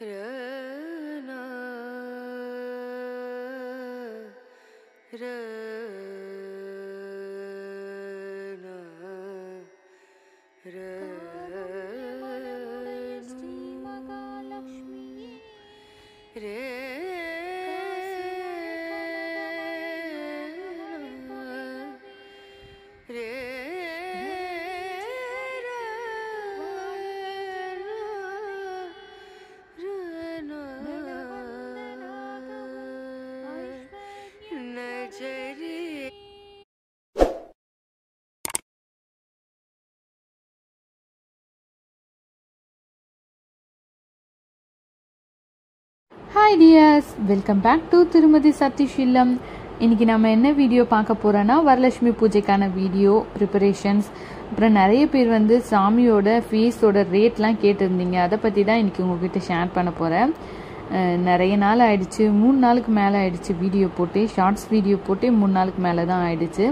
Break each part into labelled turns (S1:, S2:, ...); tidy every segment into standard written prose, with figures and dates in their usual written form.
S1: Hi dears, welcome back to Tirumati Sathishillam. இன்னைக்கு நாம என்ன வீடியோ பார்க்க போறோம்னா வரலட்சுமி பூஜைக்கான வீடியோ ப்ரிப்பரேஷன்ஸ். அப்புறம் நிறைய பேர் வந்து சாமியோட ஃபீஸோட ரேட்லாம் கேட்டிருந்தீங்க. அதை பற்றி தான் இன்னைக்கு உங்ககிட்ட ஷேர் பண்ண போகிறேன். நிறைய நாள் ஆயிடுச்சு, 3 நாளுக்கு மேலே ஆயிடுச்சு வீடியோ போட்டு, ஷார்ட்ஸ் வீடியோ போட்டு 3 நாளுக்கு மேலே தான் ஆயிடுச்சு.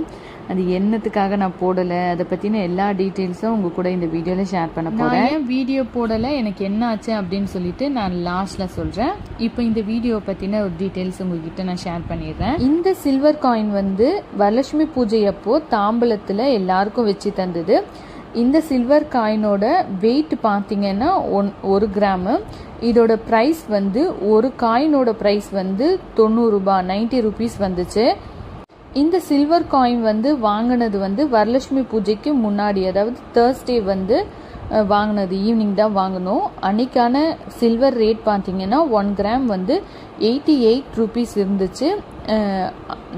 S1: அது என்னத்துக்காக நான் போடலை, அதை பற்றின எல்லா டீட்டெயில்ஸும் உங்கள் கூட இந்த வீடியோவில் ஷேர் பண்ண போகிறேன். வீடியோ போடலை, எனக்கு என்ன ஆச்சு அப்படின்னு சொல்லிட்டு நான் லாஸ்ட்டில் சொல்கிறேன். இப்போ இந்த வீடியோ பற்றின ஒரு டீட்டெயில்ஸ் உங்ககிட்ட நான் ஷேர் பண்ணிடுறேன். இந்த சில்வர் காயின் வந்து வரலட்சுமி பூஜை அப்போ தாம்பலத்தில் எல்லாருக்கும் வச்சு தந்தது. இந்த சில்வர் காயினோட வெயிட் பார்த்தீங்கன்னா 1 கிராமு. இதோட ப்ரைஸ் வந்து ஒரு காயினோட ப்ரைஸ் வந்து 90 ரூபாய், 90 ருபீஸ் வந்துச்சு. இந்த சில்வர் காயின் வந்து வாங்கினது வந்து வரலட்சுமி பூஜைக்கு முன்னாடி, அதாவது தேர்ஸ்டே வந்து வாங்கினது, ஈவினிங் தான் வாங்கினோம். அன்னைக்கான சில்வர் ரேட் பார்த்தீங்கன்னா 1 கிராம் வந்து 88 ருபீஸ் இருந்துச்சு.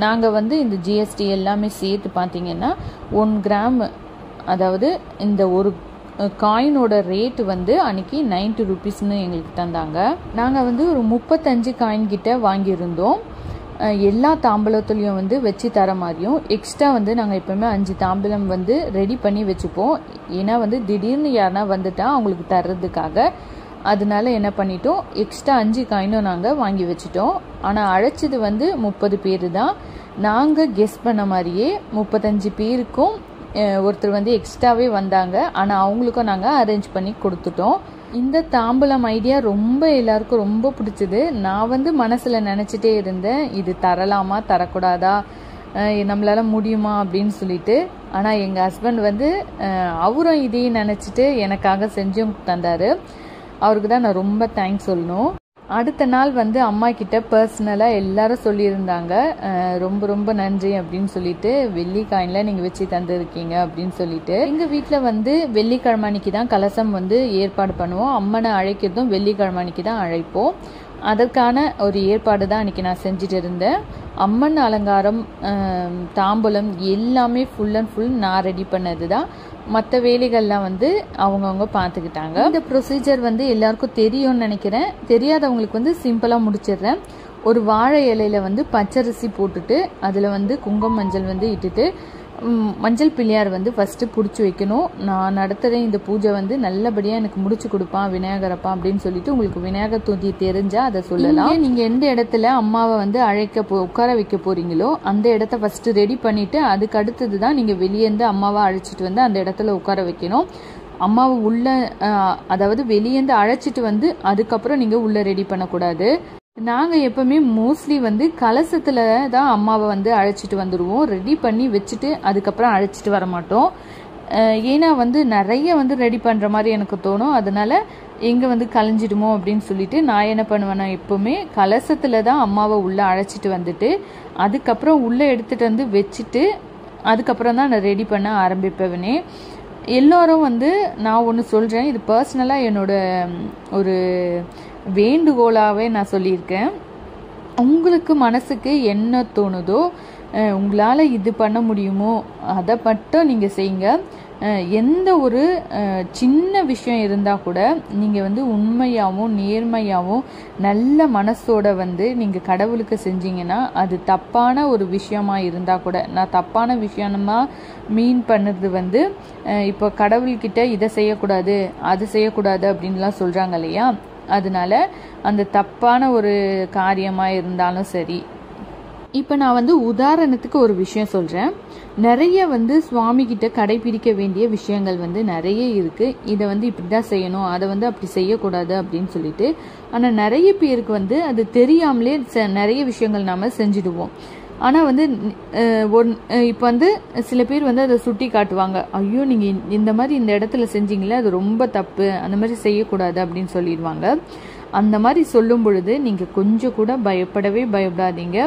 S1: நாங்கள் வந்து இந்த ஜிஎஸ்டி எல்லாமே சேர்த்து பார்த்தீங்கன்னா 1 கிராம், அதாவது இந்த ஒரு காயினோட ரேட்டு வந்து அன்னைக்கு 90 ருபீஸ்னு எங்களுக்கு தந்தாங்க. நாங்கள் வந்து ஒரு 35 காயின் கிட்ட வாங்கியிருந்தோம். எல்லா தாம்பலத்துலேயும் வந்து வச்சு தர மாதிரியும் எக்ஸ்ட்ரா வந்து நாங்கள் எப்போவுமே 5 தாம்பலம் வந்து ரெடி பண்ணி வச்சுப்போம். ஏன்னா வந்து திடீர்னு யாருனா வந்துட்டா அவங்களுக்கு தர்றதுக்காக. அதனால என்ன பண்ணிட்டோம், எக்ஸ்ட்ரா 5 காயினும் நாங்கள் வாங்கி வச்சுட்டோம். ஆனால் அழைச்சது வந்து 30 பேர் தான். நாங்கள் கெஸ் பண்ண மாதிரியே 35 பேருக்கும் ஒருத்தர் வந்து எக்ஸ்ட்ராவே வந்தாங்க. ஆனால் அவங்களுக்கும் நாங்கள் அரேஞ்ச் பண்ணி கொடுத்துட்டோம். இந்த தாம்பலம் ஐடியா ரொம்ப எல்லாருக்கும் ரொம்ப பிடிச்சது. நான் வந்து மனசில் நினச்சிட்டே இருந்தேன், இது தரலாமா தரக்கூடாதா, நம்மளால முடியுமா அப்படின்னு சொல்லிட்டு. ஆனால் எங்கள் ஹஸ்பண்ட் வந்து அவரும் இதையும் நினச்சிட்டு எனக்காக செஞ்சும் தந்தார். அவருக்கு தான் நான் ரொம்ப தேங்க்ஸ் சொல்லணும். அடுத்த நாள் வந்து அம்மா கிட்ட பர்சனலாக எல்லாரும் சொல்லியிருந்தாங்க, ரொம்ப ரொம்ப நன்றி அப்படின்னு சொல்லிட்டு, வெள்ளிக்காயினில் நீங்கள் வச்சு தந்துருக்கீங்க அப்படின்னு சொல்லிட்டு. எங்கள் வீட்டில் வந்து வெள்ளிக்கிழமை அன்னைக்கு தான் கலசம் வந்து ஏற்பாடு பண்ணுவோம். அம்மனை அழைக்கிறதும் வெள்ளிக்கிழமை அன்னைக்கு தான் அழைப்போம். அதற்கான ஒரு ஏற்பாடு தான் அன்றைக்கி நான் செஞ்சுட்டு இருந்தேன். அம்மன் அலங்காரம், தாம்பூலம் எல்லாமே ஃபுல் அண்ட் ஃபுல் நான் ரெடி பண்ணது தான். மற்ற வேலைகள்லாம் வந்து அவங்கவுங்க பார்த்துக்கிட்டாங்க. இந்த ப்ரொசீஜர் வந்து எல்லாருக்கும் தெரியும்னு நினைக்கிறேன். தெரியாதவங்களுக்கு வந்து சிம்பிளாக முடிச்சிடுறேன். ஒரு வாழை இலையில வந்து பச்சரிசி போட்டுட்டு அதில் வந்து குங்குமம் மஞ்சள் வந்து இட்டுட்டு மஞ்சள் பிள்ளையார் வந்து ஃபர்ஸ்ட் பிடிச்சி வைக்கணும். நான் நடத்துகிறேன் இந்த பூஜை வந்து நல்லபடியாக எனக்கு முடிச்சு கொடுப்பான் விநாயகரப்பா அப்படின்னு சொல்லிட்டு, உங்களுக்கு விநாயகர் துதி தெரிஞ்சா அதை சொல்லலாம். நீங்கள் எந்த இடத்துல அம்மாவை வந்து உட்கார வைக்க போறீங்களோ அந்த இடத்த ஃபர்ஸ்ட் ரெடி பண்ணிட்டு அதுக்கு அடுத்தது தான் நீங்கள் வெளியேந்து அம்மாவை அழைச்சிட்டு வந்து அந்த இடத்துல உட்கார வைக்கணும். அம்மாவை உள்ள, அதாவது வெளியேந்து அழைச்சிட்டு வந்து அதுக்கப்புறம் நீங்கள் உள்ள ரெடி பண்ணக்கூடாது. நாங்கள் எப்பவுமே மோஸ்ட்லி வந்து கலசத்தில் தான் அம்மாவை வந்து அழைச்சிட்டு வந்துடுவோம். ரெடி பண்ணி வச்சுட்டு அதுக்கப்புறம் அழைச்சிட்டு வர மாட்டோம். ஏன்னா வந்து நிறைய வந்து ரெடி பண்ணுற மாதிரி எனக்கு தோணும். அதனால எங்கே வந்து கலைஞ்சிடுமோ அப்படின்னு சொல்லிட்டு நான் என்ன பண்ணுவேன்னா, எப்போவுமே கலசத்தில் தான் அம்மாவை உள்ளே அழைச்சிட்டு வந்துட்டு அதுக்கப்புறம் உள்ளே எடுத்துகிட்டு வந்து வச்சுட்டு அதுக்கப்புறம் தான் நான் ரெடி பண்ண ஆரம்பிப்பேனே. எல்லோரும் வந்து நான் ஒன்று சொல்கிறேன், இது பர்சனலாக என்னோட ஒரு வேண்டுகோளாகவே நான் சொல்லியிருக்கேன். உங்களுக்கு மனசுக்கு என்ன தோணுதோ, உங்களால் இது பண்ண முடியுமோ அதை மட்டும் நீங்கள் செய்யுங்க. எந்த ஒரு சின்ன விஷயம் இருந்தால் கூட நீங்கள் வந்து உண்மையாகவும் நேர்மையாகவும் நல்ல மனசோட வந்து நீங்கள் கடவுளுக்கு செஞ்சீங்கன்னா, அது தப்பான ஒரு விஷயமா இருந்தால் கூட, நான் தப்பான விஷயமா மீன் பண்ணுறது வந்து இப்போ கடவுள்கிட்ட இதை செய்யக்கூடாது அது செய்யக்கூடாது அப்படின்லாம் சொல்கிறாங்க இல்லையா. அதனால அந்த தப்பான ஒரு காரியமாக இருந்தாலும் சரி, இப்போ நான் வந்து உதாரணத்துக்கு ஒரு விஷயம் சொல்கிறேன். நிறைய வந்து சுவாமி கிட்ட கடைபிடிக்க வேண்டிய விஷயங்கள் வந்து நிறைய இருக்குது. இதை வந்து இப்படி தான் செய்யணும், அதை வந்து அப்படி செய்யக்கூடாது அப்படின்னு சொல்லிட்டு. ஆனால் நிறைய பேருக்கு வந்து அது தெரியாமலே நிறைய விஷயங்கள் நாம் செஞ்சுடுவோம். ஆனால் வந்து இப்போ வந்து சில பேர் வந்து அதை சுட்டி காட்டுவாங்க, ஐயோ நீங்கள் இந்த மாதிரி இந்த இடத்துல செஞ்சீங்களே அது ரொம்ப தப்பு, அந்த மாதிரி செய்யக்கூடாது அப்படின்னு சொல்லிடுவாங்க. அந்த மாதிரி சொல்லும் பொழுது நீங்கள் கொஞ்சம் கூட பயப்படாதீங்க.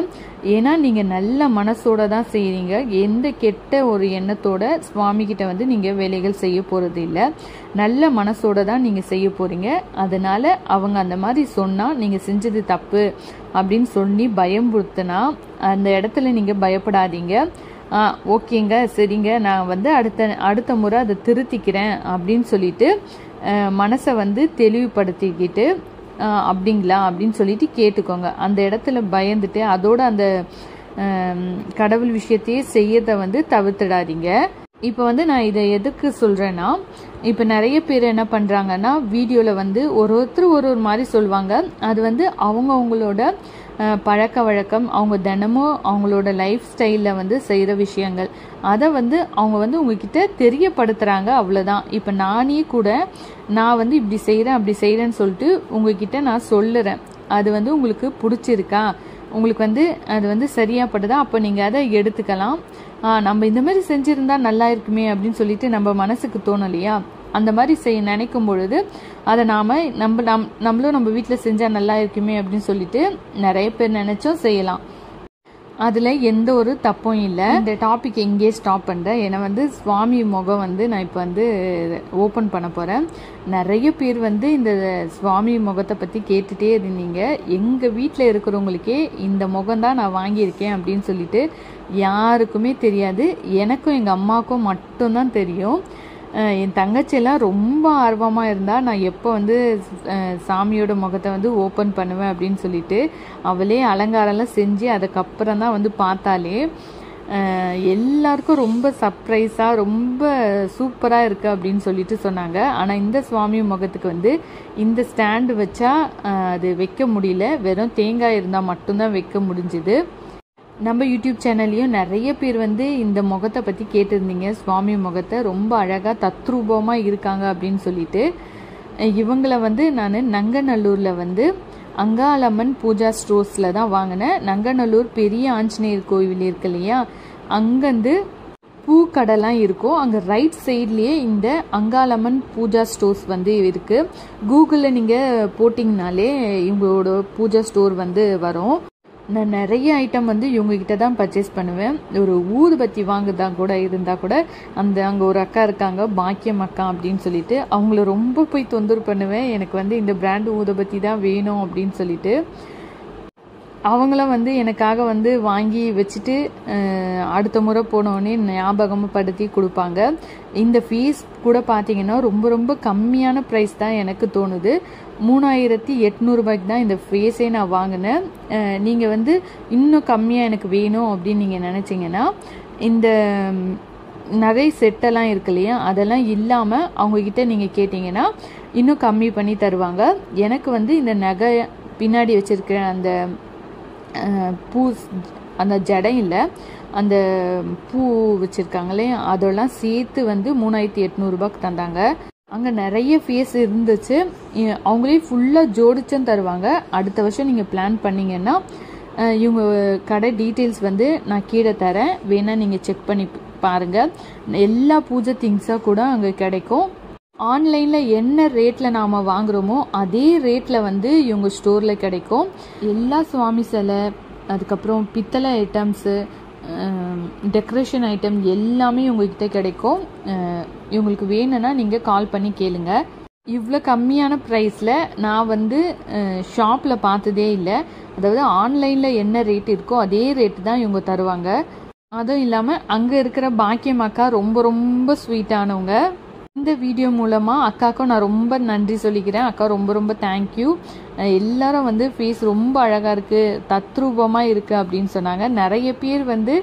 S1: ஏன்னா நீங்கள் நல்ல மனசோட தான் செய்கிறீங்க. எந்த கெட்ட ஒரு எண்ணத்தோட சுவாமி கிட்ட வந்து நீங்கள் வேலைகள் செய்ய போகிறது இல்லை. நல்ல மனசோட தான் நீங்கள் செய்ய போகிறீங்க. அதனால் அவங்க அந்த மாதிரி சொன்னால் நீங்கள் செஞ்சது தப்பு அப்படின்னு சொல்லி பயம்படுத்தினா அந்த இடத்துல நீங்கள் பயப்படாதீங்க. ஓகேங்க, சரிங்க, நான் வந்து அடுத்த முறை அதை திருத்திக்கிறேன் அப்படின்னு சொல்லிட்டு மனசை வந்து தெளிவுபடுத்திக்கிட்டு அப்படிங்களா அப்படின்னு சொல்லிட்டு கேட்டுக்கோங்க. அந்த இடத்துல பயந்துட்டு அதோட அந்த கடவுள் விஷயத்தையே செய்யறத வந்து தவிர்த்துடாதீங்க. இப்போ வந்து நான் இதை எதுக்கு சொல்கிறேன்னா, இப்போ நிறைய பேர் என்ன பண்ணுறாங்கன்னா வீடியோவில் வந்து ஒருத்தர் ஒரு மாதிரி சொல்லுவாங்க. அது வந்து அவங்களோட பழக்க வழக்கம், அவங்க தினமும் அவங்களோட லைஃப் ஸ்டைலில் வந்து செய்கிற விஷயங்கள், அதை வந்து அவங்க வந்து உங்ககிட்ட தெரியப்படுத்துகிறாங்க, அவ்வளோதான். இப்போ நானே கூட நான் வந்து இப்படி செய்கிறேன் அப்படி செய்கிறேன்னு சொல்லிட்டு உங்ககிட்ட நான் சொல்லுறேன். அது வந்து உங்களுக்கு பிடிச்சிருக்கா, உங்களுக்கு வந்து அது வந்து சரியாப்படுதா, அப்போ நீங்கள் அதை எடுத்துக்கலாம். நம்ம இந்த மாதிரி செஞ்சுருந்தா நல்லா இருக்குமே அப்படின்னு சொல்லிட்டு நம்ம மனசுக்கு தோணும் இல்லையா? அந்த மாதிரி நினைக்கும் பொழுது அதை நம்மளும் நம்ம வீட்டில் செஞ்சால் நல்லா இருக்குமே அப்படின்னு சொல்லிட்டு நிறைய பேர் நினைச்சோம் செய்யலாம். அதில் எந்த ஒரு தப்பும் இல்லை. இந்த டாபிக் எங்கேயே ஸ்டாப் பண்ணுறேன். ஏன்னா வந்து சுவாமி முகம் வந்து நான் இப்போ வந்து ஓப்பன் பண்ண போகிறேன். நிறைய பேர் வந்து இந்த சுவாமி முகத்தை பற்றி கேட்டுகிட்டே இருந்தீங்க. எங்கள் வீட்டில் இருக்கிறவங்களுக்கே இந்த முகம்தான் நான் வாங்கியிருக்கேன் அப்படின்னு சொல்லிட்டு யாருக்குமே தெரியாது. எனக்கும் எங்கள் அம்மாவுக்கும் மட்டும்தான் தெரியும். என் தங்கச்சியெல்லாம் ரொம்ப ஆர்வமாக இருந்தால் நான் எப்போ வந்து சாமியோட முகத்தை வந்து ஓப்பன் பண்ணுவேன் அப்படின்னு சொல்லிட்டு அவளே அலங்காரம்லாம் செஞ்சு அதுக்கப்புறம் தான் வந்து பார்த்தாலே எல்லாருக்கும் ரொம்ப சர்ப்ரைஸாக ரொம்ப சூப்பராக இருக்குது அப்படின்னு சொல்லிட்டு சொன்னாங்க. ஆனால் இந்த சுவாமி முகத்துக்கு வந்து இந்த ஸ்டாண்டு வச்சா அது வைக்க முடியல, வெறும் தேங்காய் இருந்தால் மட்டும்தான் வைக்க முடிஞ்சுது. நம்ம யூடியூப் சேனல்லையும் நிறைய பேர் வந்து இந்த முகத்தை பற்றி கேட்டிருந்தீங்க. சுவாமி முகத்தை ரொம்ப அழகாக தத்ரூபமாக இருக்காங்க அப்படின்னு சொல்லிட்டு. இவங்களை வந்து நான் நங்கநல்லூரில் வந்து அங்காளம்மன் பூஜா ஸ்டோர்ஸில் தான் வாங்கினேன். நங்கநல்லூர் பெரிய ஆஞ்சநேயர் கோவில் இருக்கு இல்லையா, அங்கேருந்து பூக்கடைலாம் இருக்கும். அங்கே ரைட் சைட்லேயே இந்த அங்காளம்மன் பூஜா ஸ்டோர்ஸ் வந்து இருக்குது. கூகுளில் நீங்கள் போட்டிங்கனாலே இவங்களோட பூஜா ஸ்டோர் வந்து வரும். நான் நிறைய ஐட்டம் வந்து இவங்ககிட்ட தான் பர்ச்சேஸ் பண்ணுவேன். ஒரு ஊதுபத்தி வாங்குறதா கூட இருந்தால் கூட அங்கே ஒரு அக்கா இருக்காங்க, பாக்கியம் அக்கா அப்படின்னு சொல்லிட்டு, அவங்கள ரொம்ப போய் தொந்தரவு பண்ணுவேன். எனக்கு வந்து இந்த பிராண்டு ஊதுபத்தி தான் வேணும் அப்படின்னு சொல்லிட்டு அவங்களும் வந்து எனக்காக வந்து வாங்கி வச்சுட்டு அடுத்த முறை போனோடனே ஞாபகப்படுத்தி கொடுப்பாங்க. இந்த ஃபீஸ் கூட பார்த்தீங்கன்னா ரொம்ப ரொம்ப கம்மியான ப்ரைஸ் தான் எனக்கு தோணுது. 3800 ரூபாய்க்கு தான் இந்த ஃபேஸே நான் வாங்கினேன். நீங்கள் வந்து இன்னும் கம்மியாக எனக்கு வேணும் அப்படின்னு நீங்கள் நினச்சிங்கன்னா இந்த நிறைய செட்டெல்லாம் இருக்கு இல்லையா, அதெல்லாம் இல்லாமல் அவங்கக்கிட்ட நீங்கள் கேட்டிங்கன்னா இன்னும் கம்மி பண்ணி தருவாங்க. எனக்கு வந்து இந்த நகை பின்னாடி வச்சுருக்கிற அந்த பூ, அந்த ஜடை இல்லை, அந்த பூ வச்சுருக்காங்களே, அதெல்லாம் சேர்த்து வந்து 3800 ரூபாய்க்கு தந்தாங்க. அங்கே நிறைய ஃபேஸ் இருந்துச்சு. அவங்களே ஃபுல்லாக ஜோடிச்சும் தருவாங்க. அடுத்த வருஷம் நீங்கள் பிளான் பண்ணிங்கன்னா இவங்க கடை டீட்டெயில்ஸ் வந்து நான் கீழே தரேன், வேணால் நீங்கள் செக் பண்ணி பாருங்கள். எல்லா பூஜை திங்ஸாக கூட அங்கே கிடைக்கும். ஆன்லைனில் என்ன ரேட்டில் நாம் வாங்குகிறோமோ அதே ரேட்டில் வந்து இவங்க ஸ்டோரில் கிடைக்கும். எல்லா சுவாமி சிலை, அதுக்கப்புறம் பித்தளை ஐட்டம்ஸு, டெக்கரேஷன் ஐட்டம் எல்லாமே உங்கள்கிட்ட கிடைக்கும். இவங்களுக்கு வேணும்னா நீங்கள் கால் பண்ணி கேளுங்க. இவ்வளோ கம்மியான ப்ரைஸில் நான் வந்து ஷாப்பில் பார்த்ததே இல்லை. அதாவது ஆன்லைனில் என்ன ரேட் இருக்கோ அதே ரேட்டு தான் இவங்க தருவாங்க. அதுவும் இல்லாமல் அங்கே இருக்கிற பாக்கியம் அக்கா ரொம்ப ரொம்ப ஸ்வீட்டானவங்க. இந்த வீடியோ மூலமாக அக்காவுக்கும் நான் ரொம்ப நன்றி சொல்லிக்கிறேன். அக்கா ரொம்ப ரொம்ப தேங்க்யூ. எல்லாரும் வந்து ஃபேஸ் ரொம்ப அழகாக இருக்குது, தத்ரூபமாக இருக்குது அப்படின்னு சொன்னாங்க. நிறைய பேர் வந்து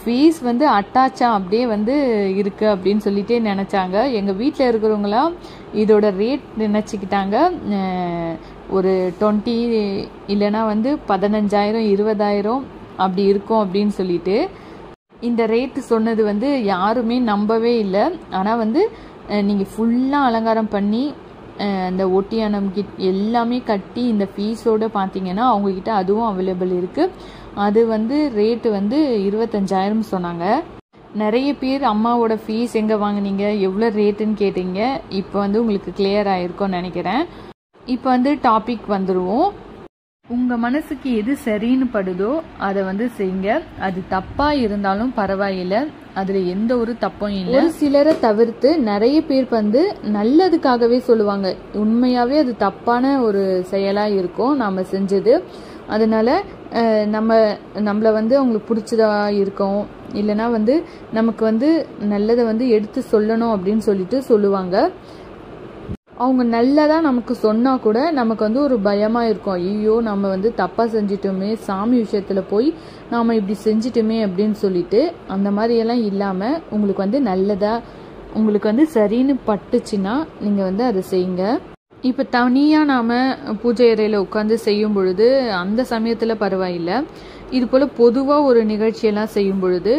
S1: ஃபேஸ் வந்து அட்டாச்சாக அப்படியே வந்து இருக்குது அப்படின்னு சொல்லிட்டே நினச்சாங்க. எங்கள் வீட்டில் இருக்கிறவங்களாம் இதோட ரேட் நினச்சிக்கிட்டாங்க. ஒரு 20 இல்லைனா வந்து 15,000 20,000 அப்படி இருக்கும் அப்படின்னு சொல்லிட்டு இந்த ரேட்டு சொன்னது வந்து யாருமே நம்பவே இல்லை. ஆனால் வந்து நீங்கள் ஃபுல்லாக அலங்காரம் பண்ணி அந்த ஒட்டியானம் கிட் எல்லாமே கட்டி இந்த ஃபீஸோடு பார்த்தீங்கன்னா அவங்கக்கிட்ட அதுவும் அவைலபிள் இருக்குது. அது வந்து ரேட்டு வந்து 25,000 சொன்னாங்க. நிறைய பேர் அம்மாவோட ஃபீஸ் எங்கே வாங்கினீங்க, எவ்வளோ ரேட்டுன்னு கேட்டீங்க. இப்போ வந்து உங்களுக்கு கிளியர் ஆகிருக்கும்னு நினைக்கிறேன். இப்போ வந்து டாபிக் வந்துடுவோம். உங்கள் மனசுக்கு எது சரின்னு படுதோ அதை வந்து செய்யுங்க. அது தப்பாக இருந்தாலும் பரவாயில்லை, அதில் எந்த ஒரு தப்பும் இல்லை. ஒரு சிலரை தவிர்த்து நிறைய பேர் வந்து நல்லதுக்காகவே சொல்லுவாங்க. உண்மையாகவே அது தப்பான ஒரு செயலாக இருக்கும் நாம் செஞ்சது. அதனால நம்மளை வந்து அவங்களுக்கு பிடிச்சதா இருக்கும், இல்லைனா வந்து நமக்கு வந்து நல்லதை வந்து எடுத்து சொல்லணும் அப்படின்னு சொல்லிட்டு சொல்லுவாங்க. அவங்க நல்லதாக நமக்கு சொன்னால் கூட நமக்கு வந்து ஒரு பயமாக இருக்கும். ஐயோ நம்ம வந்து தப்பாக செஞ்சிட்டோமே, சாமி விஷயத்தில் போய் நாம் இப்படி செஞ்சிட்டோமே அப்படின்னு சொல்லிட்டு. அந்த மாதிரியெல்லாம் இல்லாமல் உங்களுக்கு வந்து நல்லதாக உங்களுக்கு வந்து சரின்னு பட்டுச்சுன்னா நீங்கள் வந்து அதை செய்யுங்க. இப்போ தனியாக நாம் பூஜை அறையில் உட்காந்து செய்யும் பொழுது அந்த சமயத்தில் பரவாயில்லை. இது போல் பொதுவாக ஒரு நிகழ்ச்சியெல்லாம் செய்யும் பொழுது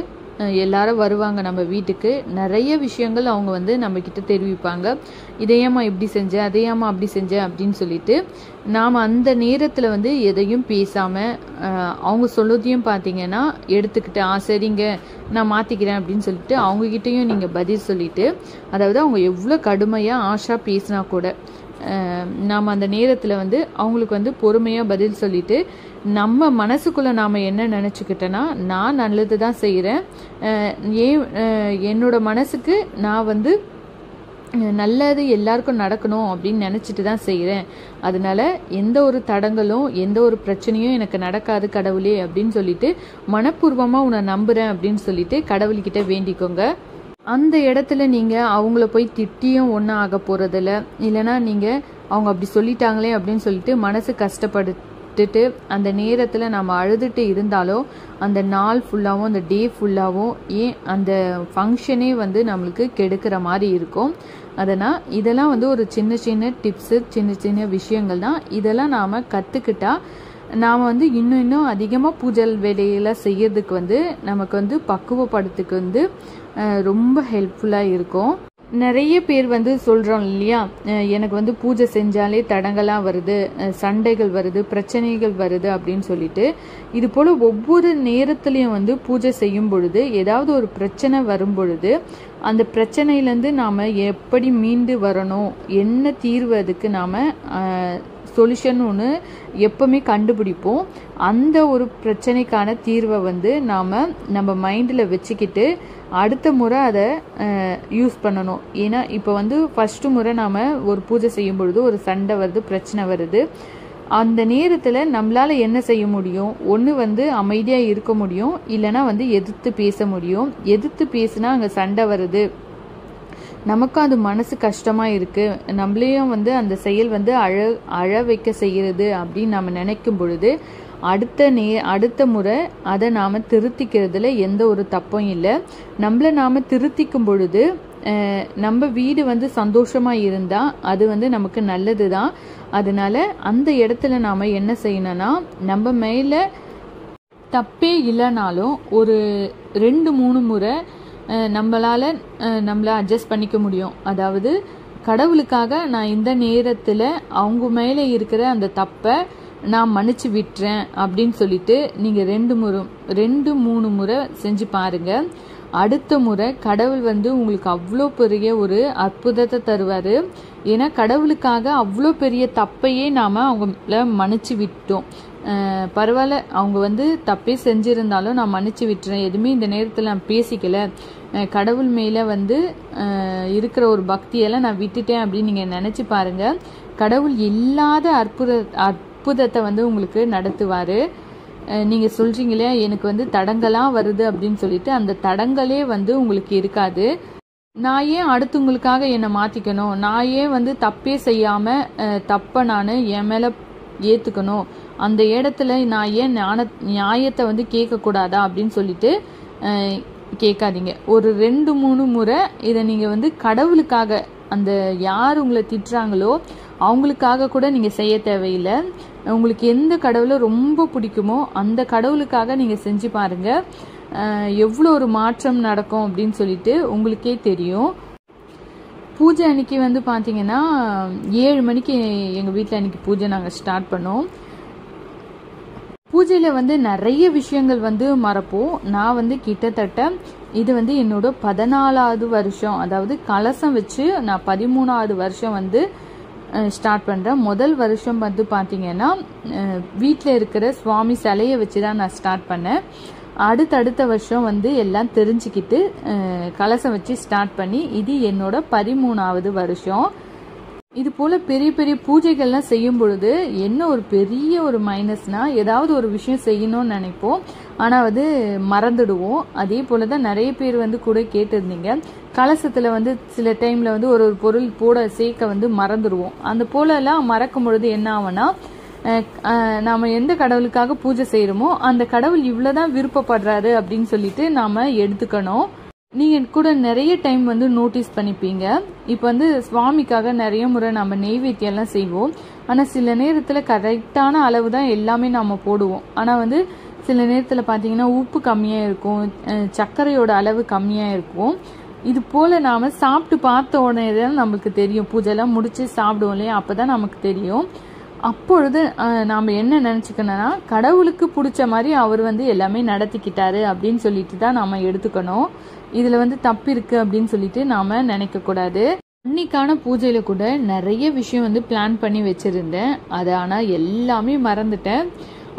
S1: எல்லாரும் வருவாங்க நம்ம வீட்டுக்கு. நிறைய விஷயங்கள் அவங்க வந்து நம்மக்கிட்ட தெரிவிப்பாங்க. இதையம்மா இப்படி செஞ்சேன், அதையம்மா அப்படி செஞ்சேன் அப்படின்னு சொல்லிட்டு நாம் அந்த நேரத்தில் வந்து எதையும் பேசாமல் அவங்க சொல்லதையும் பார்த்தீங்கன்னா எடுத்துக்கிட்டு சரிங்க நான் மாற்றிக்கிறேன் அப்படின்னு சொல்லிட்டு அவங்கக்கிட்டையும் நீங்கள் பதில் சொல்லிவிட்டு, அதாவது அவங்க எவ்வளோ கடுமையாக ஆஷா பேசினா கூட நாம் அந்த நேரத்தில் வந்து அவங்களுக்கு வந்து பொறுமையாக பதில் சொல்லிவிட்டு நம்ம மனசுக்குள்ளே நாம் என்ன நினச்சிக்கிட்டேன்னா நான் நல்லது தான் செய்கிறேன், என்னோட மனசுக்கு நான் வந்து நல்லது எல்லாருக்கும் நடக்கணும் அப்படின்னு நினச்சிட்டு தான் செய்கிறேன். அதனால எந்த ஒரு தடங்களும் எந்த ஒரு பிரச்சனையும் எனக்கு நடக்காது கடவுளே அப்படின்னு சொல்லிட்டு மனப்பூர்வமாக உன்னை நம்புகிறேன் அப்படின்னு சொல்லிட்டு கடவுள்கிட்ட வேண்டிக்கோங்க. அந்த இடத்துல நீங்கள் அவங்கள போய் திட்டியும் ஒன்றும் ஆக போகிறதில்ல. இல்லைனா நீங்கள் அவங்க அப்படி சொல்லிட்டாங்களே அப்படின்னு சொல்லிட்டு மனசு கஷ்டப்பட்டுட்டு அந்த நேரத்தில் நம்ம அழுதுட்டு இருந்தாலோ அந்த நாள் ஃபுல்லாகவும் அந்த டே ஃபுல்லாகவும் ஏன் அந்த ஃபங்க்ஷனே வந்து நம்மளுக்கு கெடுக்கிற மாதிரி இருக்கும். அதனால் இதெல்லாம் வந்து ஒரு சின்ன சின்ன டிப்ஸு, சின்ன சின்ன விஷயங்கள் தான். இதெல்லாம் நாம் கற்றுக்கிட்டா நாம் வந்து இன்னும் அதிகமாக பூஜை வேலையெல்லாம் செய்யறதுக்கு வந்து நமக்கு வந்து பக்குவப்படுத்துக்கு வந்து ரொம்ப ஹெல்ப்ஃபுல்லாக இருக்கும். நிறைய பேர் வந்து சொல்கிறோம் இல்லையா, எனக்கு வந்து பூஜை செஞ்சாலே தடங்களாக வருது, சண்டைகள் வருது, பிரச்சனைகள் வருது அப்படின்னு சொல்லிட்டு. இது போல் ஒவ்வொரு நேரத்துலையும் வந்து பூஜை செய்யும் பொழுது ஏதாவது ஒரு பிரச்சனை வரும் பொழுது அந்த பிரச்சனையிலேருந்து நாம் எப்படி மீண்டு வரணும், என்ன தீர்வு அதுக்கு நாம் சொல்யூஷன் ஒன்று எப்பவுமே கண்டுபிடிப்போம். அந்த ஒரு பிரச்சனைக்கான தீர்வை வந்து நாம் நம்ம மைண்டில் வச்சுக்கிட்டு அடுத்த முறை அதை யூஸ் பண்ணணும். ஏன்னா இப்போ வந்து ஃபஸ்ட்டு முறை நாம் ஒரு பூஜை செய்யும் பொழுது ஒரு சண்டை வருது, பிரச்சனை வருது. அந்த நேரத்தில் நம்மளால் என்ன செய்ய முடியும்? ஒன்று வந்து அமைதியாக இருக்க முடியும், இல்லைனா வந்து எதிர்த்து பேச முடியும். எதிர்த்து பேசினா அங்கே சண்டை வருது, நமக்கும் அது மனசு கஷ்டமாக இருக்குது, நம்மளையும் வந்து அந்த செயல் வந்து அழ வைக்க செய்கிறது அப்படின்னு நம்ம நினைக்கும் பொழுது அடுத்த முறை அதை நாம் திருத்திக்கிறதுல எந்த ஒரு தப்பும் இல்லை. நம்மளை நாம் திருத்திக்கும் பொழுது நம்ம வீடு வந்து சந்தோஷமாக இருந்தால் அது வந்து நமக்கு நல்லது தான். அதனால அந்த இடத்துல நாம் என்ன செய்யணும்னா நம்ம மேலே தப்பே இல்லைனாலும் ஒரு 2-3 முறை நம்மளை அட்ஜஸ்ட் பண்ணிக்க முடியும். அதாவது கடவுளுக்காக நான் இந்த நேரத்தில் அவங்க மேலே இருக்கிற அந்த தப்பை நான் மன்னிச்சு விட்டுறேன் அப்படின்னு சொல்லிட்டு நீங்கள் 2-3 முறை செஞ்சு பாருங்க. அடுத்த முறை கடவுள் வந்து உங்களுக்கு அவ்வளோ பெரிய ஒரு அற்புதத்தை தருவார். ஏன்னா கடவுளுக்காக அவ்வளோ பெரிய தப்பையே நாம் அவங்கள மன்னிச்சு விட்டோம். பரவாயில்ல, அவங்க வந்து தப்பே செஞ்சுருந்தாலும் நான் மன்னிச்சு விட்டுறேன், எதுவுமே இந்த நேரத்தில் நான் பேசிக்கல, கடவுள் மேலே வந்து இருக்கிற ஒரு பக்தியெல்லாம் நான் விட்டுட்டேன் அப்படின்னு நீங்கள் நினச்சி பாருங்கள். கடவுள் இல்லாத அற்புதத்தை வந்து உங்களுக்கு நடத்துவார். நீங்கள் சொல்கிறீங்களே எனக்கு வந்து தடங்களாக வருது அப்படின்னு சொல்லிட்டு அந்த தடங்களே வந்து உங்களுக்கு இருக்காது. நான் ஏன் அடுத்தவங்களுக்காக என்னை மாற்றிக்கணும், நான் ஏன் வந்து தப்பே செய்யாமல் தப்பை நான் என் மேலே ஏற்றுக்கணும், அந்த இடத்துல நான் ஏன் நியாயத்தை வந்து கேட்கக்கூடாதா அப்படின்னு சொல்லிட்டு கேட்காதீங்க. ஒரு 2-3 முறை இதை நீங்கள் வந்து கடவுளுக்காக அந்த யார் உங்களை திட்டுறாங்களோ அவங்களுக்காக கூட நீங்கள் செய்ய தேவையில்லை. உங்களுக்கு எந்த கடவுளை ரொம்ப பிடிக்குமோ அந்த கடவுளுக்காக நீங்கள் செஞ்சு பாருங்கள், எவ்வளோ ஒரு மாற்றம் நடக்கும் அப்படின்னு சொல்லிட்டு உங்களுக்கே தெரியும். பூஜை அன்னைக்கு வந்து பார்த்தீங்கன்னா 7 மணிக்கு எங்கள் வீட்டில் அன்றைக்கி பூஜை நாங்கள் ஸ்டார்ட் பண்ணோம். பூஜையில் வந்து நிறைய விஷயங்கள் வந்து மறப்போம். நான் வந்து கிட்டத்தட்ட இது வந்து என்னோட 14வது வருஷம், அதாவது கலசம் வச்சு நான் 13வது வருஷம் வந்து ஸ்டார்ட் பண்ணுறேன். முதல் வருஷம் வந்து பார்த்தீங்கன்னா வீட்டில் இருக்கிற சுவாமி சிலையை வச்சு தான் நான் ஸ்டார்ட் பண்ணேன். அடுத்த வருஷம் வந்து எல்லாம் தெரிஞ்சுக்கிட்டு கலசம் வச்சு ஸ்டார்ட் பண்ணி இது என்னோட 13வது வருஷம். இது போல் பெரிய பெரிய பூஜைகள்லாம் செய்யும் பொழுது என்ன ஒரு பெரிய ஒரு மைனஸ்னா, ஏதாவது ஒரு விஷயம் செய்யணும்னு நினைப்போம், ஆனால் வந்து மறந்துடுவோம். அதே போல தான் நிறைய பேர் வந்து கூட கேட்டிருந்தீங்க, கலசத்தில் வந்து சில டைமில் வந்து ஒரு பொருள் போட சேர்க்க வந்து மறந்துடுவோம். அந்த போலலாம் மறக்கும் பொழுது என்ன ஆகும்னா, நாம எந்த கடவுளுக்காக பூஜை செய்யறோமோ அந்த கடவுள் இவ்வளவுதான் விருப்பப்படுறாரு அப்படின்னு சொல்லிட்டு நாம எடுத்துக்கணும். நீங்க கூட நிறைய டைம் வந்து நோட்டீஸ் பண்ணிப்பீங்க. இப்ப வந்து சுவாமிக்காக நிறைய முறை நம்ம நெய்வேத்தியம் எல்லாம் செய்வோம். ஆனா சில நேரத்துல கரெக்டான அளவு தான் எல்லாமே நாம போடுவோம். ஆனா வந்து சில நேரத்துல பாத்தீங்கன்னா உப்பு கம்மியா இருக்கும், சர்க்கரையோட அளவு கம்மியா இருக்கும். இது போல நாம சாப்பிட்டு பார்த்த உடனே தான் நமக்கு தெரியும். பூஜை எல்லாம் முடிச்சு சாப்பிடுவோம் இல்லையா, அப்பதான் நமக்கு தெரியும். அப்பொழுது நாம் என்ன நினச்சிக்கணும்னா, கடவுளுக்கு பிடிச்ச மாதிரி அவர் வந்து எல்லாமே நடத்திக்கிட்டாரு அப்படின்னு சொல்லிட்டு தான் நாம் எடுத்துக்கணும். இதில் வந்து தப்பு இருக்குது அப்படின்னு சொல்லிட்டு நாம் நினைக்கக்கூடாது. அன்னைக்கான பூஜையில் கூட நிறைய விஷயம் வந்து பிளான் பண்ணி வச்சுருந்தேன், அது ஆனால் எல்லாமே மறந்துட்டேன்.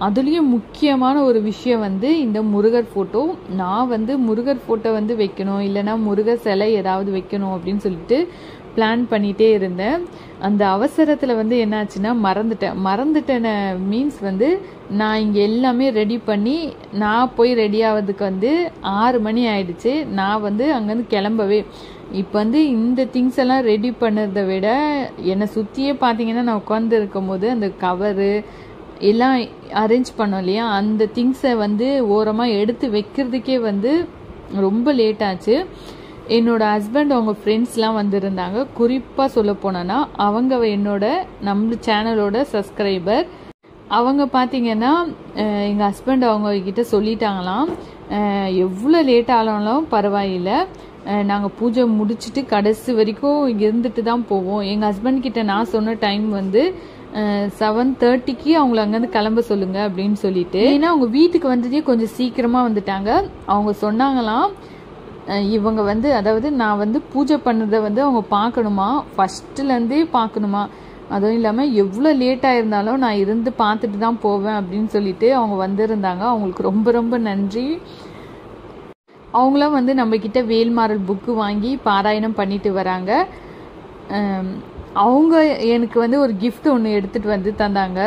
S1: அதுலேயும் முக்கியமான ஒரு விஷயம் வந்து இந்த முருகர் ஃபோட்டோ. நான் வந்து முருகர் ஃபோட்டோ வந்து வைக்கணும், இல்லைனா முருகர் சிலை ஏதாவது வைக்கணும் அப்படின்னு சொல்லிட்டு பிளான் பண்ணிகிட்டே இருந்தேன். அந்த அவசரத்தில் வந்து என்னாச்சுன்னா மறந்துட்டேன் மீன்ஸ் வந்து நான் இங்கே எல்லாமே ரெடி பண்ணி நான் போய் ரெடி ஆகிறதுக்கு வந்து 6 மணி ஆயிடுச்சு. நான் வந்து அங்கேருந்து கிளம்பவே இப்போ வந்து இந்த திங்ஸ் எல்லாம் ரெடி பண்ணதை விட என்னை சுற்றியே பார்த்தீங்கன்னா நான் உட்காந்து இருக்கும் போது அந்த கவரு எல்லாம் அரேஞ்ச் பண்ணோம் இல்லையா, அந்த திங்ஸை வந்து ஓரமாக எடுத்து வைக்கிறதுக்கே வந்து ரொம்ப லேட் ஆச்சு. என்னோட ஹஸ்பண்ட் அவங்க ஃப்ரெண்ட்ஸ்லாம் வந்திருந்தாங்க. குறிப்பாக சொல்ல போனோன்னா அவங்க என்னோட நம்ம சேனலோட சப்ஸ்கிரைபர். அவங்க பார்த்தீங்கன்னா எங்கள் ஹஸ்பண்ட் அவங்க கிட்ட சொல்லிட்டாங்களாம், எவ்வளோ லேட் ஆனாலும் பரவாயில்லை, நாங்கள் பூஜை முடிச்சுட்டு கடைசி வரைக்கும் இருந்துட்டு தான் போவோம். எங்கள் ஹஸ்பண்ட் கிட்ட நான் சொன்ன டைம் வந்து 7:30க்கு அவங்கள அங்கேருந்து கிளம்ப சொல்லுங்க அப்படின்னு சொல்லிட்டு. ஏன்னா அவங்க வீட்டுக்கு வந்ததே கொஞ்சம் சீக்கிரமாக வந்துட்டாங்க. அவங்க சொன்னாங்களாம், இவங்க வந்து அதாவது நான் வந்து பூஜை பண்ணதை வந்து அவங்க பார்க்கணுமா, ஃபஸ்ட்டுலேருந்தே பார்க்கணுமா, அதுவும் இல்லாமல் எவ்வளோ லேட்டாக இருந்தாலும் நான் இருந்து பார்த்துட்டு தான் போவேன் அப்படின்னு சொல்லிட்டு அவங்க வந்திருந்தாங்க. அவங்களுக்கு ரொம்ப ரொம்ப நன்றி. அவங்களாம் வந்து நம்மக்கிட்ட வேல்மாறல் புக்கு வாங்கி பாராயணம் பண்ணிட்டு வராங்க. அவங்க எனக்கு வந்து ஒரு கிஃப்ட் ஒன்று எடுத்துகிட்டு வந்து தந்தாங்க.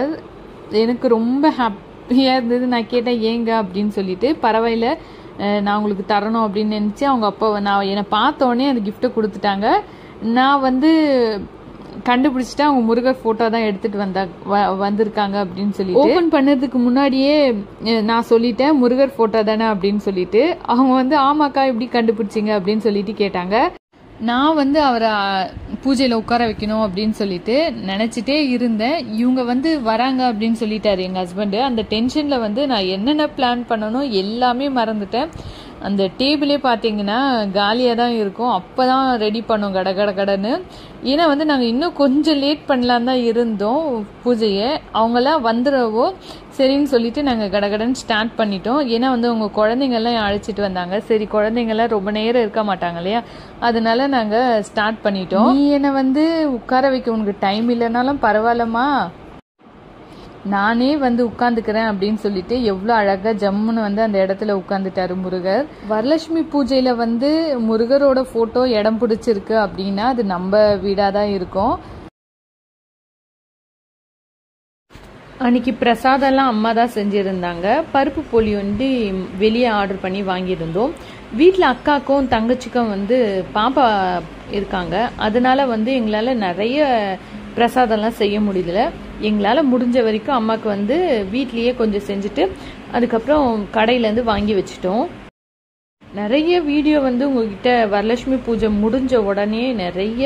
S1: எனக்கு ரொம்ப ஹாப்பியாக இருந்தது. நான் கேட்டேன் ஏங்க அப்படின்னு சொல்லிட்டு, பரவாயில்ல நான் உங்களுக்கு தரணும் அப்படின்னு நினச்சி அவங்க அப்பா நான் என்னை பார்த்தோடனே அந்த கிஃப்ட்டை கொடுத்துட்டாங்க. நான் வந்து கண்டுபிடிச்சிட்டு அவங்க முருகர் ஃபோட்டோ தான் எடுத்துகிட்டு வந்திருக்காங்க அப்படின்னு சொல்லி ஓப்பன் பண்ணதுக்கு முன்னாடியே நான் சொல்லிட்டேன் முருகர் ஃபோட்டோ தானே அப்படின்னு சொல்லிட்டு. அவங்க வந்து ஆமாக்கா எப்படி கண்டுபிடிச்சிங்க அப்படின்னு சொல்லிட்டு கேட்டாங்க. நான் வந்து அவரை பூஜையில் உட்கார வைக்கணும் அப்படின்னு சொல்லிட்டு நினச்சிட்டே இருந்தேன். இவங்க வந்து வராங்க அப்படின்னு சொல்லிட்டாரு எங்கள் ஹஸ்பண்டு. அந்த டென்ஷனில் வந்து நான் என்னென்ன பிளான் பண்ணணும் எல்லாமே மறந்துட்டேன். அந்த டேபிளே பார்த்தீங்கன்னா காலியாக தான் இருக்கும். அப்போ தான் ரெடி பண்ணோம் கடன்னு. ஏன்னா வந்து நாங்கள் இன்னும் கொஞ்சம் லேட் பண்ணலான்னு தான் இருந்தோம் பூஜையை. அவங்களாம் வந்துடவோ சரின்னு சொல்லிட்டு நாங்கள் கடன்னு ஸ்டார்ட் பண்ணிட்டோம். ஏன்னா வந்து அவங்க குழந்தைங்கள்லாம் அழைச்சிட்டு வந்தாங்க. சரி குழந்தைங்கள்லாம் ரொம்ப நேரம் இருக்க மாட்டாங்க இல்லையா, அதனால நாங்கள் ஸ்டார்ட் பண்ணிட்டோம். நீ என்னை வந்து உட்கார வைக்க உனக்கு டைம் இல்லைனாலும் பரவாயில்லம்மா, நானே வந்து உட்காந்துக்கிறேன் அப்படின்னு சொல்லிட்டு எவ்வளோ அழகா ஜம்முன்னு வந்து அந்த இடத்துல உட்காந்துட்டாரு முருகர். வரலட்சுமி பூஜையில வந்து முருகரோட போட்டோ இடம் பிடிச்சிருக்கு அப்படின்னா அது நம்ம வீடாதான் இருக்கும். அன்னைக்கு பிரசாதம்லாம் அம்மா தான் செஞ்சிருந்தாங்க. பருப்பு போலி வந்து வெளியே ஆர்டர் பண்ணி வாங்கியிருந்தோம். வீட்டில் அக்காக்கும் தங்கச்சிக்கும் வந்து பாப்பா இருக்காங்க, அதனால வந்து எங்களால் நிறைய பிரசாதம்லாம் செய்ய முடியல. எங்களால் முடிஞ்ச வரைக்கும் அம்மாவுக்கு வந்து வீட்லேயே கொஞ்சம் செஞ்சுட்டு அதுக்கப்புறம் கடையிலேருந்து வாங்கி வச்சிட்டோம். நிறைய வீடியோ வந்து உங்ககிட்ட வரலட்சுமி பூஜை முடிஞ்ச உடனே நிறைய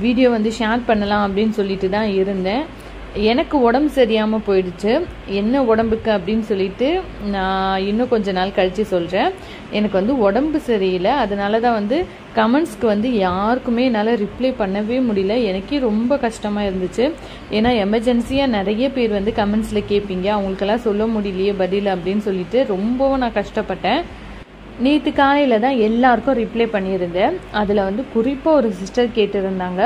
S1: வீடியோ வந்து ஷேர் பண்ணலாம் அப்படின்னு சொல்லிட்டு தான் இருந்தேன். எனக்கு உடம்பு சரியாமல் போயிடுச்சு. என்ன உடம்புக்கு அப்படின்னு சொல்லிட்டு நான் இன்னும் கொஞ்ச நாள் கழித்து சொல்கிறேன். எனக்கு வந்து உடம்பு சரியில்லை. அதனால தான் வந்து கமெண்ட்ஸ்க்கு வந்து யாருக்குமே என்னால் ரிப்ளை பண்ணவே முடியல. எனக்கே ரொம்ப கஷ்டமாக இருந்துச்சு. ஏன்னா எமர்ஜென்சியாக நிறைய பேர் வந்து கமெண்ட்ஸில் கேட்பீங்க, அவங்களுக்கெல்லாம் சொல்ல முடியலையே பதில் அப்படின்னு சொல்லிட்டு ரொம்பவும் நான் கஷ்டப்பட்டேன். நேற்று காலையில் தான் எல்லாருக்கும் ரிப்ளை பண்ணியிருந்தேன். அதில் வந்து குறிப்பாக ஒரு சிஸ்டர் கேட்டிருந்தாங்க,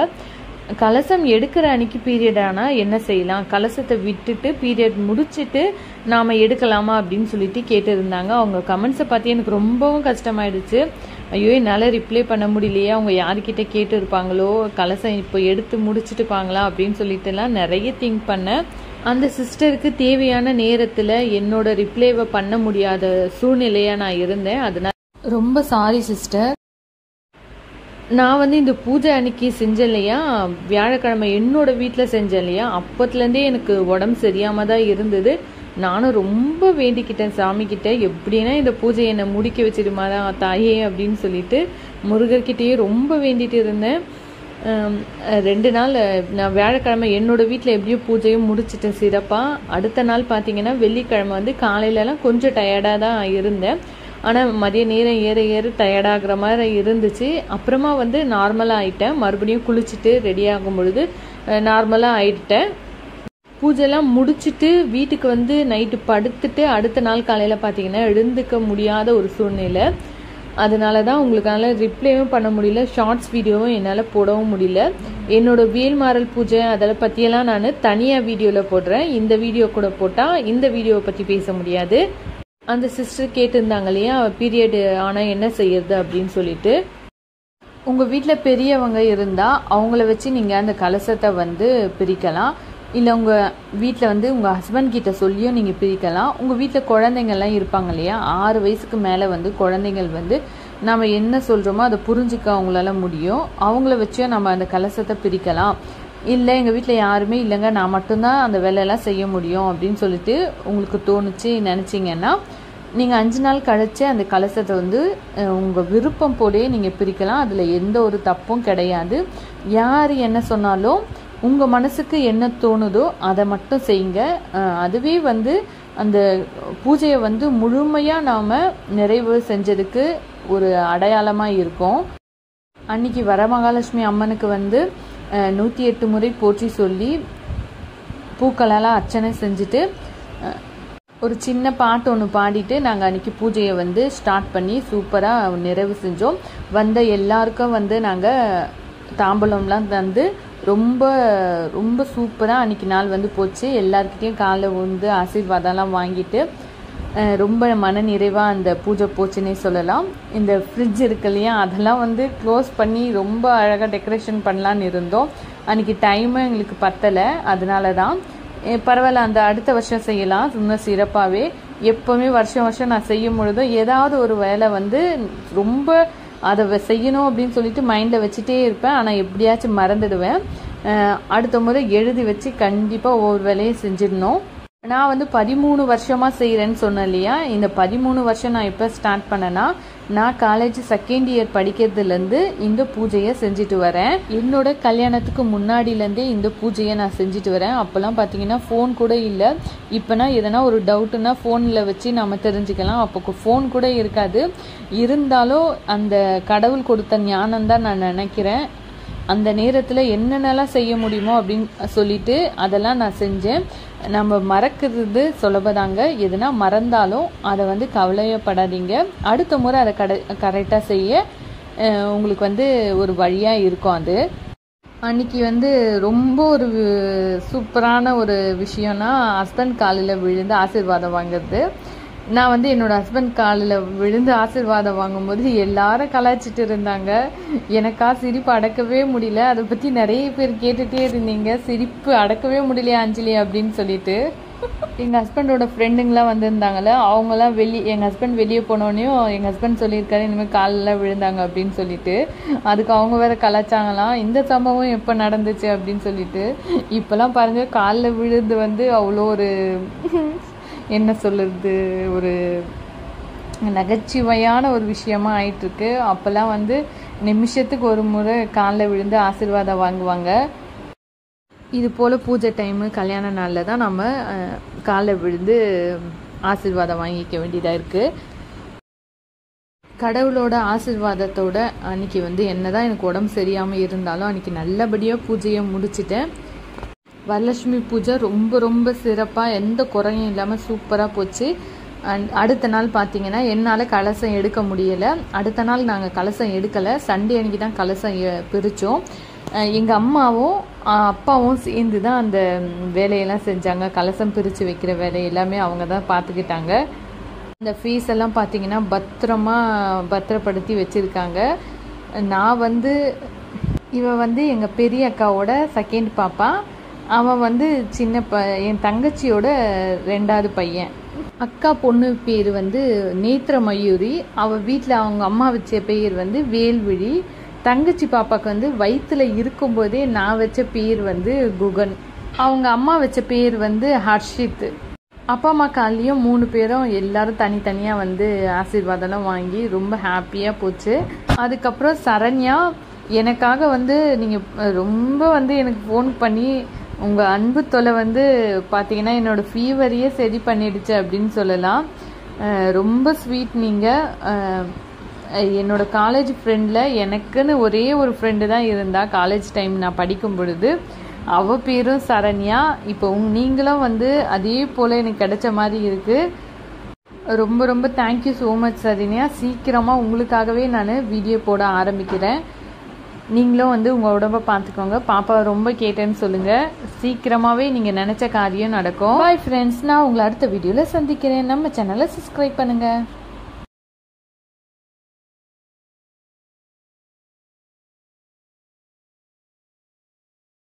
S1: கலசம் எடுக்கிற அன்னைக்கு பீரியட் ஆனால் என்ன செய்யலாம், கலசத்தை விட்டுட்டு பீரியட் முடிச்சுட்டு நாம் எடுக்கலாமா அப்படின்னு சொல்லிட்டு கேட்டிருந்தாங்க. அவங்க கமெண்ட்ஸை பார்த்து எனக்கு ரொம்பவும் கஷ்டமாயிடுச்சு. ஐயோ என்னால் ரிப்ளை பண்ண முடியலையே, அவங்க யார்கிட்ட கேட்டு இருப்பாங்களோ, கலசம் இப்போ எடுத்து முடிச்சுட்டுப்பாங்களா அப்படின்னு சொல்லிட்டுலாம் நிறைய திங்க் பண்ணேன். அந்த சிஸ்டருக்கு தேவையான நேரத்தில் என்னோட ரிப்ளைவை பண்ண முடியாத சூழ்நிலையாக நான் இருந்தேன். அதனால ரொம்ப சாரி சிஸ்டர். நான் வந்து இந்த பூஜை அன்னைக்கு செஞ்சேன் இல்லையா, வியாழக்கிழமை என்னோட வீட்டில் செஞ்சேன் இல்லையா, அப்போத்துலேருந்தே எனக்கு உடம்பு சரியாமல் தான் இருந்தது. நானும் ரொம்ப வேண்டிக்கிட்டேன் சாமிக்கிட்ட, எப்படின்னா இந்த பூஜையை என்னை முடிக்க வச்சிருமாடா தாயே அப்படின்னு சொல்லிட்டு முருகர்கிட்டயே ரொம்ப வேண்டிட்டு இருந்தேன். 2 நாள் நான் வியாழக்கிழமை என்னோட வீட்டில் எப்படியும் பூஜையும் முடிச்சிட்டேன் சிறப்பாக. அடுத்த நாள் பார்த்தீங்கன்னா வெள்ளிக்கிழமை வந்து காலையிலலாம் கொஞ்சம் டயர்டாக தான் இருந்தேன். ஆனால் மதிய நேரம் ஏற டயர்டாகிற மாதிரி இருந்துச்சு. அப்புறமா வந்து நார்மலாக ஆகிட்டேன். மறுபடியும் குளிச்சுட்டு ரெடி ஆகும் பொழுது நார்மலாக ஆகிட்டேன். பூஜைலாம் முடிச்சுட்டு வீட்டுக்கு வந்து நைட்டு படுத்துட்டு அடுத்த நாள் காலையில் பார்த்தீங்கன்னா எழுந்துக்க முடியாத ஒரு சூழ்நிலை. அதனால தான் உங்களுக்கான ரிப்ளையும் பண்ண முடியல, ஷார்ட்ஸ் வீடியோவும் என்னால் போடவும் முடியல. என்னோட வேல்மாறல் பூஜை அதை பற்றியெல்லாம் நான் தனியாக வீடியோவில் போடுறேன். இந்த வீடியோ கூட போட்டால் இந்த வீடியோவை பற்றி பேச முடியாது. அந்த சிஸ்டர் கேட்டிருந்தாங்க இல்லையா, பீரியட் ஆனால் என்ன செய்யறது அப்படின்னு சொல்லிட்டு. உங்கள் வீட்டில் பெரியவங்க இருந்தால் அவங்கள வச்சு நீங்கள் அந்த கலசத்தை வந்து பிரிக்கலாம். இல்லை உங்கள் வீட்டில் வந்து உங்கள் ஹஸ்பண்ட் கிட்ட சொல்லியும் நீங்கள் பிரிக்கலாம். உங்கள் வீட்டில் குழந்தைங்கள்லாம் இருப்பாங்க இல்லையா, 6 வயசுக்கு மேலே வந்து குழந்தைங்கள் வந்து நம்ம என்ன சொல்கிறோமோ அதை புரிஞ்சுக்க அவங்களால முடியும். அவங்கள வச்சும் நம்ம அந்த கலசத்தை பிரிக்கலாம். இல்லை எங்கள் வீட்டில் யாருமே இல்லைங்க, நான் மட்டும்தான் அந்த வேலையெல்லாம் செய்ய முடியும் அப்படின்னு சொல்லிட்டு உங்களுக்கு தோணுச்சு நினச்சிங்கன்னா, நீங்கள் 5 நாள் கழிச்சு அந்த கலசத்தை வந்து உங்கள் விருப்பம் போலே நீங்கள் பிரிக்கலாம். அதில் எந்த ஒரு தப்பும் கிடையாது. யார் என்ன சொன்னாலும் உங்கள் மனசுக்கு என்ன தோணுதோ அதை மட்டும் செய்யுங்க. அதுவே வந்து அந்த பூஜையை வந்து முழுமையாக நாம் நிறைவு செஞ்சதுக்கு ஒரு அடையாளமாக இருக்கும். அன்னைக்கு வரமகாலட்சுமி அம்மனுக்கு வந்து 108 முறை போற்றி சொல்லி பூக்களால் அர்ச்சனை செஞ்சுட்டு ஒரு சின்ன பாட்டு ஒன்று பாடிட்டு நாங்கள் அன்றைக்கி பூஜையை வந்து ஸ்டார்ட் பண்ணி சூப்பராக நிறைவு செஞ்சோம். வந்த எல்லாருக்கும் வந்து நாங்கள் தாம்பூலம்லாம் தந்து ரொம்ப ரொம்ப சூப்பராக அன்றைக்கி நாள் வந்து போச்சு. எல்லாருக்கிட்டையும் காலைல வந்து ஆசீர்வாதம்லாம் வாங்கிட்டு ரொம்ப மன நிறைவாக அந்த பூஜை போச்சுன்னே சொல்லலாம். இந்த ஃப்ரிட்ஜ் இருக்கு இல்லையா, அதெல்லாம் வந்து க்ளோஸ் பண்ணி ரொம்ப அழகாக டெக்கரேஷன் பண்ணலான்னு இருந்தோம். அன்றைக்கி டைமும் எங்களுக்கு பத்தலை. அதனால தான் பரவாயில்ல, அந்த அடுத்த வருஷம் செய்யலாம் இன்னும் சிறப்பாகவே. எப்போவுமே வருஷம் வருஷம் நான் செய்யும் பொழுதும் ஏதாவது ஒரு வேலை வந்து ரொம்ப அதை செய்யணும் அப்படின்னு சொல்லிட்டு மைண்டில் வச்சுட்டே இருப்பேன். ஆனால் எப்படியாச்சும் மறந்துடுவேன். அடுத்த முறை எழுதி வச்சு கண்டிப்பாக ஒவ்வொரு வேலையும் செஞ்சிடணும். நான் வந்து 13 வருஷமாக செய்கிறேன்னு சொன்னேன் இல்லையா, இந்த 13 வருஷம் நான் எப்போ ஸ்டார்ட் பண்ணேன்னா, நான் காலேஜ் 2nd இயர் படிக்கிறதுலேருந்து இந்த பூஜையை செஞ்சுட்டு வரேன். என்னோட கல்யாணத்துக்கு முன்னாடியிலேருந்தே இந்த பூஜையை நான் செஞ்சுட்டு வரேன். அப்போல்லாம் பார்த்தீங்கன்னா ஃபோன் கூட இல்லை. இப்போனா எதனா ஒரு டவுட்டுன்னா ஃபோனில் வச்சு நம்ம தெரிஞ்சுக்கலாம். அப்போ ஃபோன் கூட இருக்காது. இருந்தாலும் அந்த கடவுள் கொடுத்த ஞானம் தான் நான் நினைக்கிறேன். அந்த நேரத்தில் என்னென்னலாம் செய்ய முடியுமோ அப்படின்னு சொல்லிட்டு அதெல்லாம் நான் செஞ்சேன். நம்ம மறக்கிறது சுலபதாங்க. எதுனா மறந்தாலும் அதை வந்து கவலையப்படாதீங்க. அடுத்த முறை அதை கரெக்டாக செய்ய உங்களுக்கு வந்து ஒரு வழியாக இருக்கும். அது அன்றைக்கி வந்து ரொம்ப ஒரு சூப்பரான ஒரு விஷயம்னா, ஹஸ்பண்ட் காலில் விழுந்து ஆசீர்வாதம் வாங்குறது. நான் வந்து என்னோட ஹஸ்பண்ட் காலில் விழுந்து ஆசீர்வாதம் வாங்கும்போது எல்லாரும் கலாய்ச்சிட்டு இருந்தாங்க. எனக்கா சிரிப்பு அடக்கவே முடியல. அதை பற்றி நிறைய பேர் கேட்டுகிட்டே இருந்தீங்க, சிரிப்பு அடக்கவே முடியலையா அஞ்சலி அப்படின்னு சொல்லிட்டு. எங்கள் ஹஸ்பண்டோட ஃப்ரெண்டுங்களாம் வந்திருந்தாங்களே, அவங்களாம் எங்கள் ஹஸ்பண்ட் வெளியே போனோடனையும் எங்கள் ஹஸ்பண்ட் சொல்லியிருக்காரு இனிமேல் காலில் விழுந்தாங்க அப்படின்னு சொல்லிட்டு. அதுக்கு அவங்க வேற கலாச்சாங்களாம், இந்த சம்பவம் எப்போ நடந்துச்சு அப்படின்னு சொல்லிட்டு. இப்போலாம் பாருங்கள், காலில் விழுந்து வந்து அவ்வளோ ஒரு என்ன சொல்லுறது, ஒரு நகைச்சுவையான ஒரு விஷயமா ஆயிட்டுருக்கு. அப்போல்லாம் வந்து நிமிஷத்துக்கு ஒரு முறை காலில் விழுந்து ஆசீர்வாதம் வாங்குவாங்க. இது போல் பூஜை டைமு கல்யாண நாளில் தான் நம்ம காலில் விழுந்து ஆசீர்வாதம் வாங்கிக்க வேண்டியதாக இருக்குது. கடவுளோட ஆசீர்வாதத்தோட அன்றைக்கி வந்து என்ன தான் எனக்கு உடம்பு சரியாமல் இருந்தாலும் அன்றைக்கி நல்லபடியாக பூஜையை முடிச்சிட்டேன். வரலட்சுமி பூஜை ரொம்ப ரொம்ப சிறப்பாக எந்த குறையும் இல்லாமல் சூப்பராக போச்சு. அண்ட் அடுத்த நாள் பார்த்திங்கன்னா என்னால் கலசம் எடுக்க முடியலை. அடுத்த நாள் நாங்கள் கலசம் எடுக்கலை, சண்டே அன்றைக்கி தான் கலசம் பிரித்தோம். எங்கள் அம்மாவும் அப்பாவும் சேர்ந்து தான் அந்த வேலையெல்லாம் செஞ்சாங்க. கலசம் பிரித்து வைக்கிற வேலை எல்லாமே அவங்க தான் பார்த்துக்கிட்டாங்க. இந்த ஃபீஸ் எல்லாம் பார்த்திங்கன்னா பத்திரப்படுத்தி வச்சுருக்காங்க. நான் வந்து இவன் வந்து எங்கள் பெரிய அக்காவோட செகண்ட் பாப்பா, அவன் வந்து என் தங்கச்சியோட 2வது பையன். அக்கா பொண்ணு பேர் வந்து நேத்திர மயூரி, அவள் வீட்டில் அவங்க அம்மா வச்ச பேர் வந்து வேல்விழி. தங்கச்சி பாப்பாவுக்கு வந்து வயிற்றுல இருக்கும்போதே நான் வச்ச பேர் வந்து குகன், அவங்க அம்மா வச்ச பேர் வந்து ஹர்ஷித். அப்பா அம்மா காலையும் 3 பேரும் எல்லாரும் தனித்தனியாக வந்து ஆசீர்வாதம்லாம் வாங்கி ரொம்ப ஹாப்பியாக போச்சு. அதுக்கப்புறம் சரண்யா எனக்காக வந்து நீங்கள் ரொம்ப வந்து எனக்கு ஃபோன் பண்ணி உங்கள் அன்பு தொலை வந்து பார்த்தீங்கன்னா என்னோடய ஃபீவரையே சரி பண்ணிடுச்சு அப்படின்னு சொல்லலாம். ரொம்ப ஸ்வீட். நீங்கள் என்னோட காலேஜ் ஃப்ரெண்டில் எனக்குன்னு ஒரே ஒரு ஃப்ரெண்டு தான் இருந்தா காலேஜ் டைம் நான் படிக்கும் பொழுது. அவள் பேரும் சரண்யா. இப்போ நீங்களும் வந்து அதே போல் எனக்கு கிடைச்ச மாதிரி இருக்குது. ரொம்ப ரொம்ப தேங்க்யூ ஸோ மச் சரண்யா. சீக்கிரமாக உங்களுக்காகவே நான் வீடியோ போட ஆரம்பிக்கிறேன். நீங்களும் வந்து உங்கள் உடம்பை பார்த்துக்கோங்க. பாப்பா ரொம்ப கேட்டேன்னு சொல்லுங்கள். சீக்கிரமாகவே நீங்கள் நினச்ச காரியம் நடக்கும். பாய் ஃப்ரெண்ட்ஸ், நான் உங்களை அடுத்த வீடியோவில் சந்திக்கிறேன். நம்ம சேனலை சப்ஸ்கிரைப் பண்ணுங்கள்.